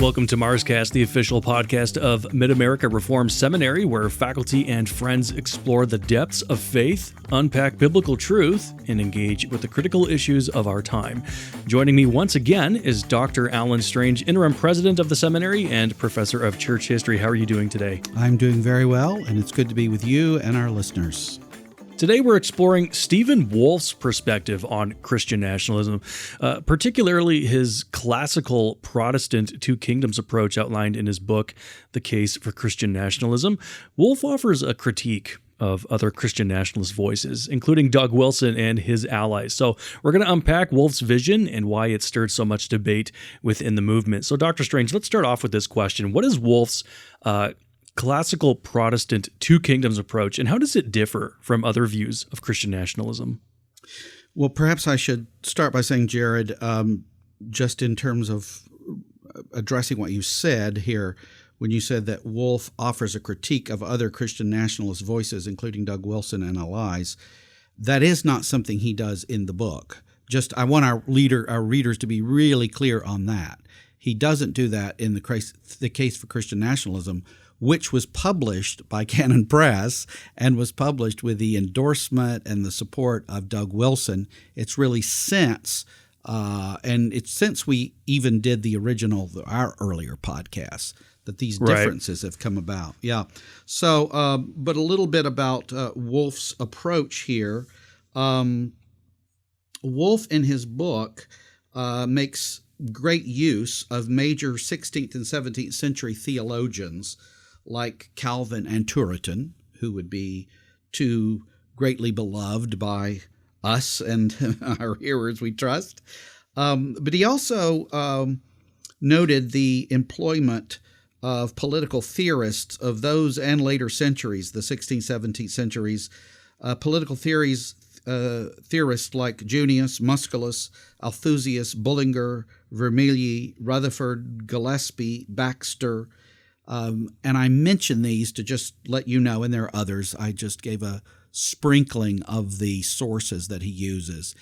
Welcome to MarsCast, the official podcast of Mid-America Reformed Seminary, where faculty and friends explore the depths of faith, unpack biblical truth, and engage with the critical issues of our time. Joining me once again is Dr. Alan Strange, interim president of the seminary and professor of church history. How are you doing today? I'm doing very well, and it's good to be with you and our listeners. Today we're exploring Stephen Wolfe's perspective on Christian nationalism, particularly his classical Protestant two kingdoms approach outlined in his book, The Case for Christian Nationalism. Wolfe offers a critique of other Christian nationalist voices, including Doug Wilson and his allies. So we're going to unpack Wolfe's vision and why it stirred so much debate within the movement. So Dr. Strange, let's start off with this question. What is Wolfe's classical Protestant two kingdoms approach, and how does it differ from other views of Christian nationalism? Well, perhaps I should start by saying, Jared, just in terms of addressing what you said here, when you said that Wolfe offers a critique of other Christian nationalist voices, including Doug Wilson and allies, that is not something he does in the book. I want our readers to be really clear on that. He doesn't do that in the Case for Christian Nationalism, which was published by Canon Press and was published with the endorsement and the support of Doug Wilson. It's really since we even did the original, our earlier podcasts, that these differences have come about. Yeah. So, but a little bit about Wolfe's approach here. Wolfe, in his book, makes great use of major 16th and 17th century theologians like Calvin and Turretin, who would be two greatly beloved by us and our hearers, we trust. But he also noted the employment of political theorists of those and later centuries, the 16th, 17th centuries, political theorists like Junius, Musculus, Althusius, Bullinger, Vermigli, Rutherford, Gillespie, Baxter. And I mention these to just let you know, and there are others. I just gave a sprinkling of the sources that he uses.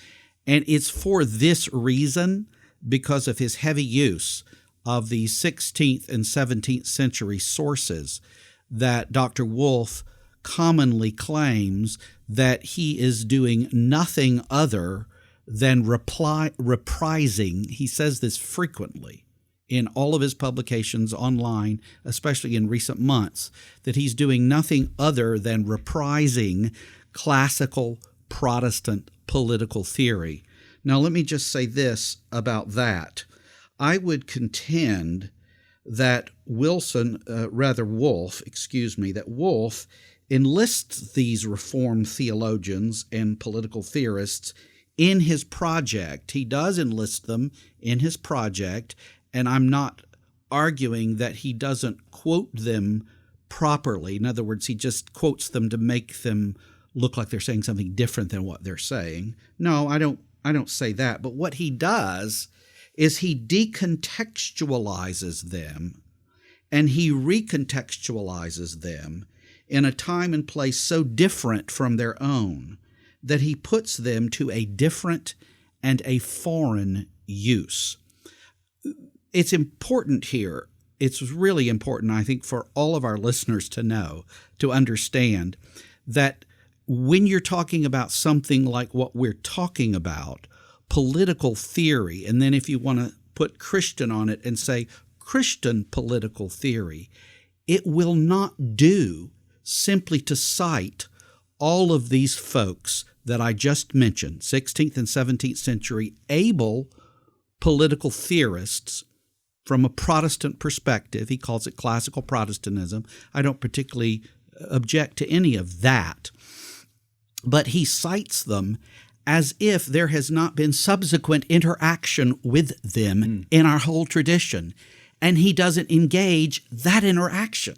And it's for this reason, because of his heavy use of the 16th and 17th century sources, that Dr. Wolfe commonly claims that he is doing nothing other than reprising. He says this frequently in all of his publications online, especially in recent months, that he's doing nothing other than reprising classical Protestant political theory. Now, let me just say this about that. I would contend that Wolfe enlists these Reformed theologians and political theorists in his project. He does enlist them in his project, and I'm not arguing that he doesn't quote them properly. In other words, he just quotes them to make them look like they're saying something different than what they're saying. No, I don't say that. But what he does is he decontextualizes them, and he recontextualizes them in a time and place so different from their own that he puts them to a different and a foreign use. It's important here. It's really important, I think, for all of our listeners to know, to understand that when you're talking about something like what we're talking about, political theory, and then if you want to put Christian on it and say Christian political theory, it will not do simply to cite all of these folks that I just mentioned, 16th and 17th century able political theorists from a Protestant perspective. He calls it classical Protestantism. I don't particularly object to any of that, but he cites them as if there has not been subsequent interaction with them in our whole tradition, and he doesn't engage that interaction.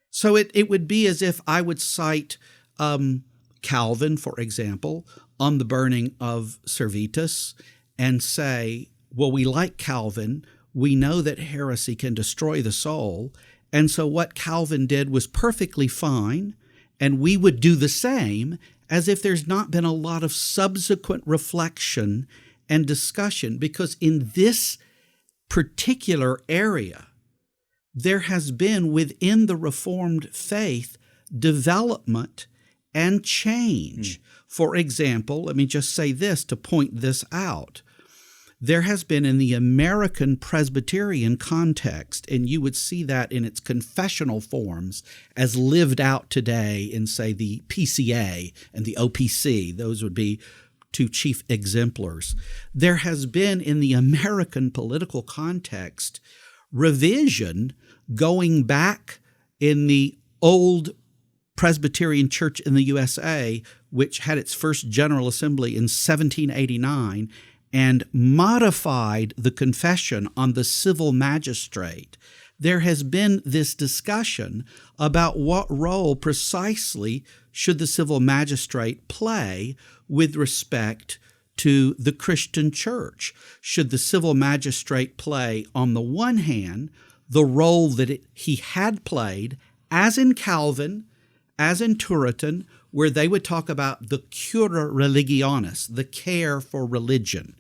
So it would be as if I would cite Calvin, for example, on the burning of Servetus and say, well, we like Calvin. We know that heresy can destroy the soul. And so what Calvin did was perfectly fine, and we would do the same, as if there's not been a lot of subsequent reflection and discussion, because in this particular area, there has been within the Reformed faith development and change. For example, let me just say this to point this out. There has been in the American Presbyterian context, and you would see that in its confessional forms as lived out today in, say, the PCA and the OPC. Those would be two chief exemplars. There has been in the American political context revision going back in the old Presbyterian Church in the USA, which had its first General Assembly in 1789, and modified the confession on the civil magistrate. There has been this discussion about what role precisely should the civil magistrate play with respect to the Christian church. Should the civil magistrate play, on the one hand, the role that he had played, as in Calvin, as in Turretin, where they would talk about the cura religionis, the care for religion,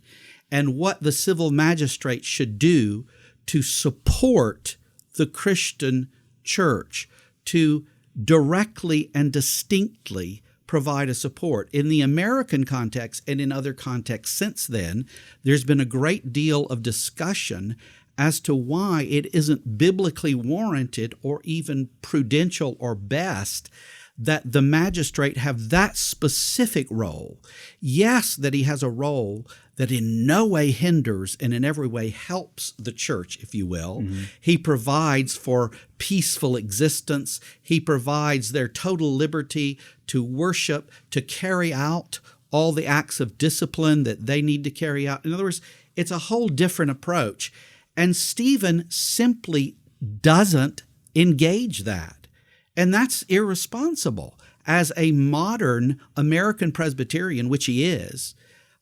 and what the civil magistrate should do to support the Christian church, to directly and distinctly provide a support. In the American context and in other contexts since then, there's been a great deal of discussion as to why it isn't biblically warranted or even prudential or best that the magistrate have that specific role. Yes, that he has a role that in no way hinders and in every way helps the church, if you will. Mm-hmm. He provides for peaceful existence. He provides their total liberty to worship, to carry out all the acts of discipline that they need to carry out. In other words, it's a whole different approach. And Stephen simply doesn't engage that. And that's irresponsible. As a modern American Presbyterian, which he is,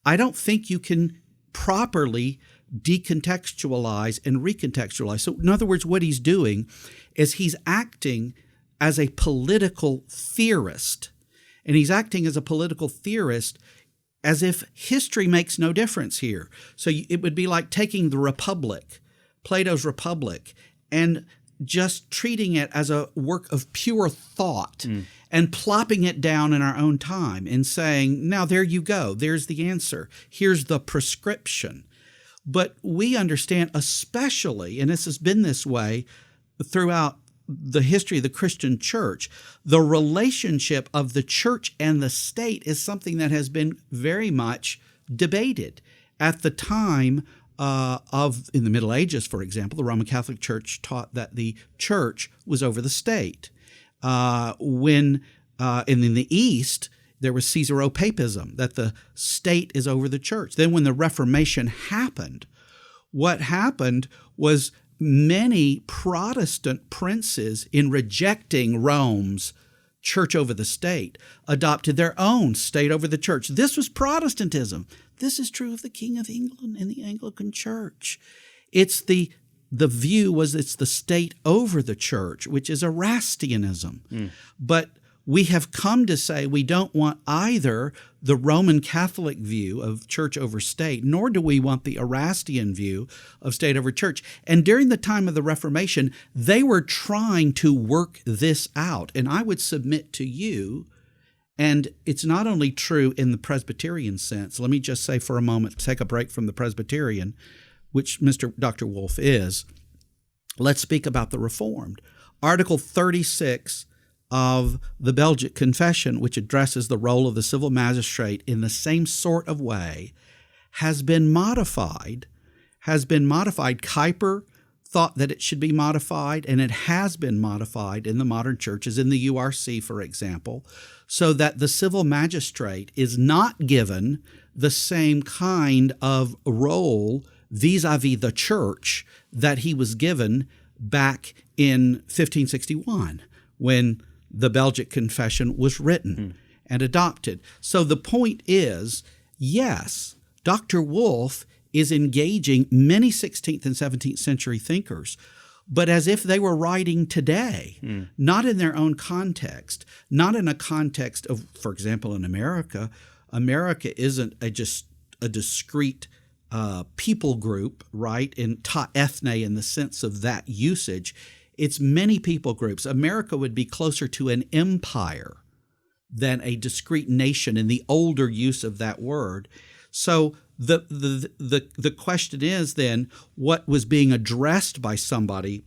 I don't think you can properly decontextualize and recontextualize. So in other words, what he's doing is he's acting as a political theorist. And he's acting as a political theorist as if history makes no difference here. So it would be like taking the Republic, Plato's Republic, and just treating it as a work of pure thought and plopping it down in our own time and saying, now there you go, there's the answer, here's the prescription. But we understand, especially, and this has been this way throughout the history of the Christian church, the relationship of the church and the state is something that has been very much debated. At the time in the Middle Ages, for example, the Roman Catholic Church taught that the church was over the state. When in the East, there was Caesaropapism, that the state is over the church. Then when the Reformation happened, what happened was many Protestant princes, in rejecting Rome's church over the state, adopted their own state over the church. This was Protestantism. This is true of the King of England and the Anglican Church. It's the view was it's the state over the church, which is Erastianism. But we have come to say we don't want either the Roman Catholic view of church over state, nor do we want the Erastian view of state over church. And during the time of the Reformation, they were trying to work this out. And I would submit to you, and it's not only true in the Presbyterian sense. Let me just say for a moment, take a break from the Presbyterian, which Dr. Wolfe is. Let's speak about the Reformed. Article 36 of the Belgic Confession, which addresses the role of the civil magistrate in the same sort of way, has been modified. Kuyper thought that it should be modified, and it has been modified in the modern churches, in the URC, for example, so that the civil magistrate is not given the same kind of role vis-a-vis the church that he was given back in 1561 when the Belgic Confession was written and adopted. So the point is, yes, Dr. Wolfe is engaging many 16th and 17th century thinkers, but as if they were writing today, not in their own context, not in a context of, for example, in America. America isn't just a discrete people group, right, in ta ethne in the sense of that usage. It's many people groups. America would be closer to an empire than a discrete nation in the older use of that word. So the question is then, what was being addressed by somebody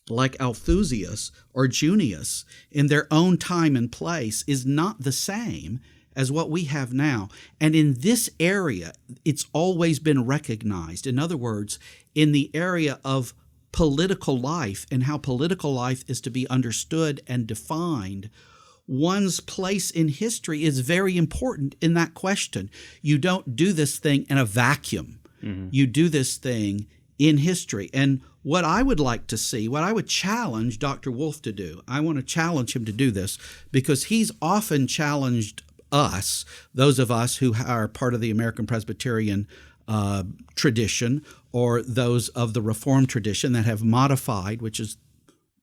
like Althusius or Junius in their own time and place is not the same as what we have now. And in this area, it's always been recognized. In other words, in the area of political life and how political life is to be understood and defined, one's place in history is very important in that question. You don't do this thing in a vacuum. Mm-hmm. You do this thing in history. And what I would like to see, what I would challenge Dr. Wolfe to do, I want to challenge him to do this because he's often challenged us, those of us who are part of the American Presbyterian tradition or those of the Reformed tradition that have modified, which is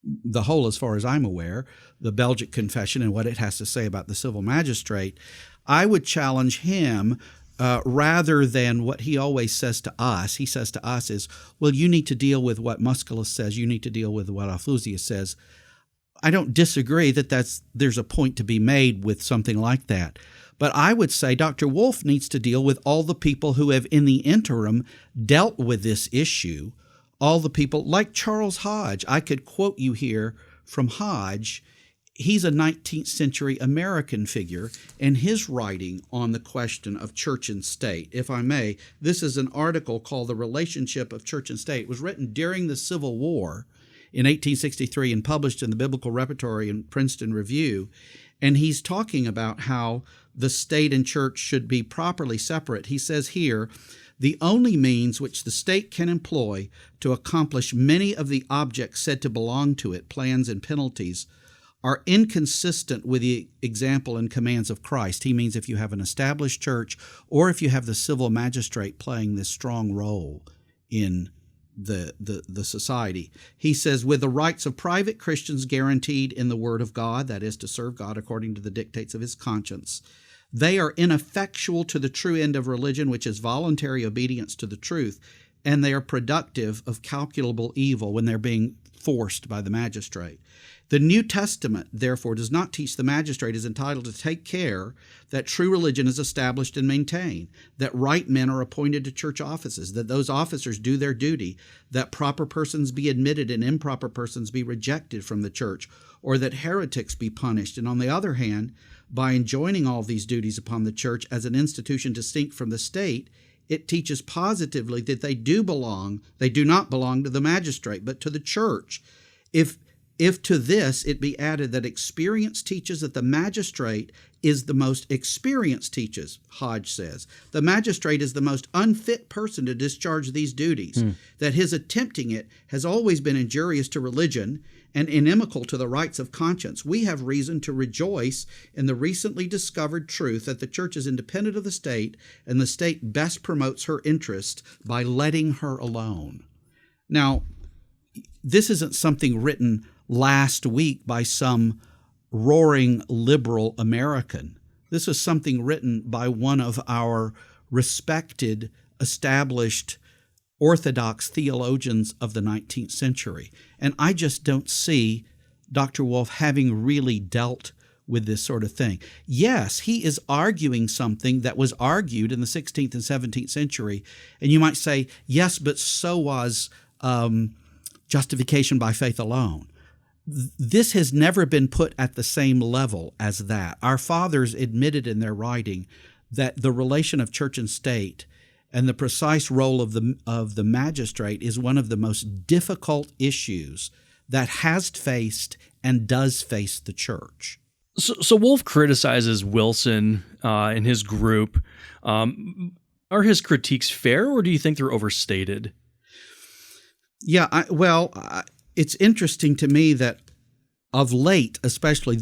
the whole, as far as I'm aware, the Belgic Confession and what it has to say about the civil magistrate. I would challenge him rather than what he always says to us. He says to us is, well, you need to deal with what Musculus says. You need to deal with what Althusius says. I don't disagree that there's a point to be made with something like that. But I would say Dr. Wolfe needs to deal with all the people who have in the interim dealt with this issue, all the people like Charles Hodge. I could quote you here from Hodge. He's a 19th century American figure, and his writing on the question of church and state, if I may, this is an article called The Relationship of Church and State. It was written during the Civil War in 1863 and published in the Biblical Repertory and Princeton Review. And he's talking about how the state and church should be properly separate. He says here, the only means which the state can employ to accomplish many of the objects said to belong to it, plans and penalties, are inconsistent with the example and commands of Christ. He means if you have an established church or if you have the civil magistrate playing this strong role in the society. He says, with the rights of private Christians guaranteed in the Word of God, that is to serve God according to the dictates of his conscience, they are ineffectual to the true end of religion, which is voluntary obedience to the truth, and they are productive of calculable evil when they're being forced by the magistrate. The New Testament, therefore, does not teach the magistrate is entitled to take care that true religion is established and maintained, that right men are appointed to church offices, that those officers do their duty, that proper persons be admitted and improper persons be rejected from the church, or that heretics be punished. And on the other hand, by enjoining all these duties upon the church as an institution distinct from the state, it teaches positively that they do not belong to the magistrate, but to the church. If to this it be added that experience teaches that the magistrate is the most experienced teaches, Hodge says, the magistrate is the most unfit person to discharge these duties, that his attempting it has always been injurious to religion and inimical to the rights of conscience, we have reason to rejoice in the recently discovered truth that the church is independent of the state and the state best promotes her interest by letting her alone. Now, this isn't something written last week by some roaring liberal American. This is something written by one of our respected, established Orthodox theologians of the 19th century. And I just don't see Dr. Wolfe having really dealt with this sort of thing. Yes, he is arguing something that was argued in the 16th and 17th century. And you might say, yes, but so was justification by faith alone. This has never been put at the same level as that. Our fathers admitted in their writing that the relation of church and state and the precise role of the magistrate is one of the most difficult issues that has faced and does face the church. So Wolfe criticizes Wilson and his group. Are his critiques fair, or do you think they're overstated? Yeah, it's interesting to me that of late, especially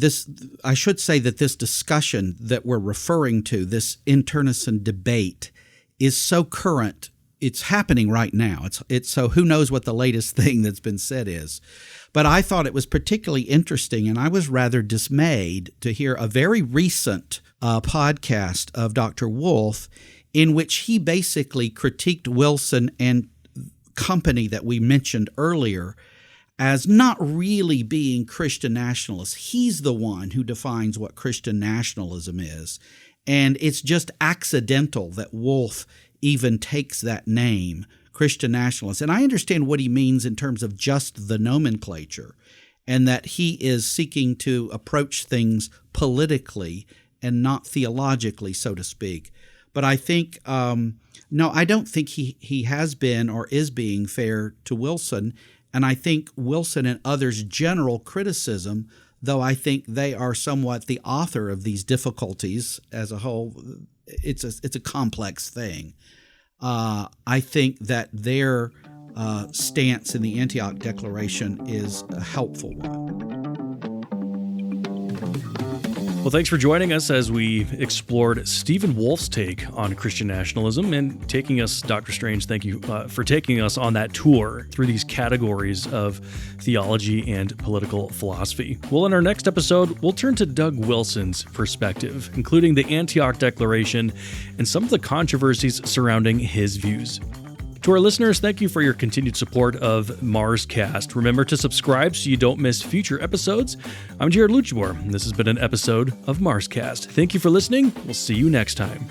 I should say that this discussion that we're referring to, this internecine debate, is so current it's happening right now. It's so who knows what the latest thing that's been said is. But I thought it was particularly interesting, and I was rather dismayed to hear a very recent podcast of Dr. Wolfe in which he basically critiqued Wilson and company that we mentioned earlier as not really being Christian nationalists. He's the one who defines what Christian nationalism is, and it's just accidental that Wolfe even takes that name, Christian nationalist. And I understand what he means in terms of just the nomenclature, and that he is seeking to approach things politically and not theologically, so to speak. But I think, no, I don't think he has been or is being fair to Wilson. And I think Wilson and others' general criticism, though I think they are somewhat the author of these difficulties as a whole, it's a complex thing. I think that their stance in the Antioch Declaration is a helpful one. Well, thanks for joining us as we explored Stephen Wolfe's take on Christian nationalism and taking us, Dr. Strange, thank you for taking us on that tour through these categories of theology and political philosophy. Well, in our next episode, we'll turn to Doug Wilson's perspective, including the Antioch Declaration and some of the controversies surrounding his views. To our listeners, thank you for your continued support of MarsCast. Remember to subscribe so you don't miss future episodes. I'm Jared Luchamore, and this has been an episode of MarsCast. Thank you for listening. We'll see you next time.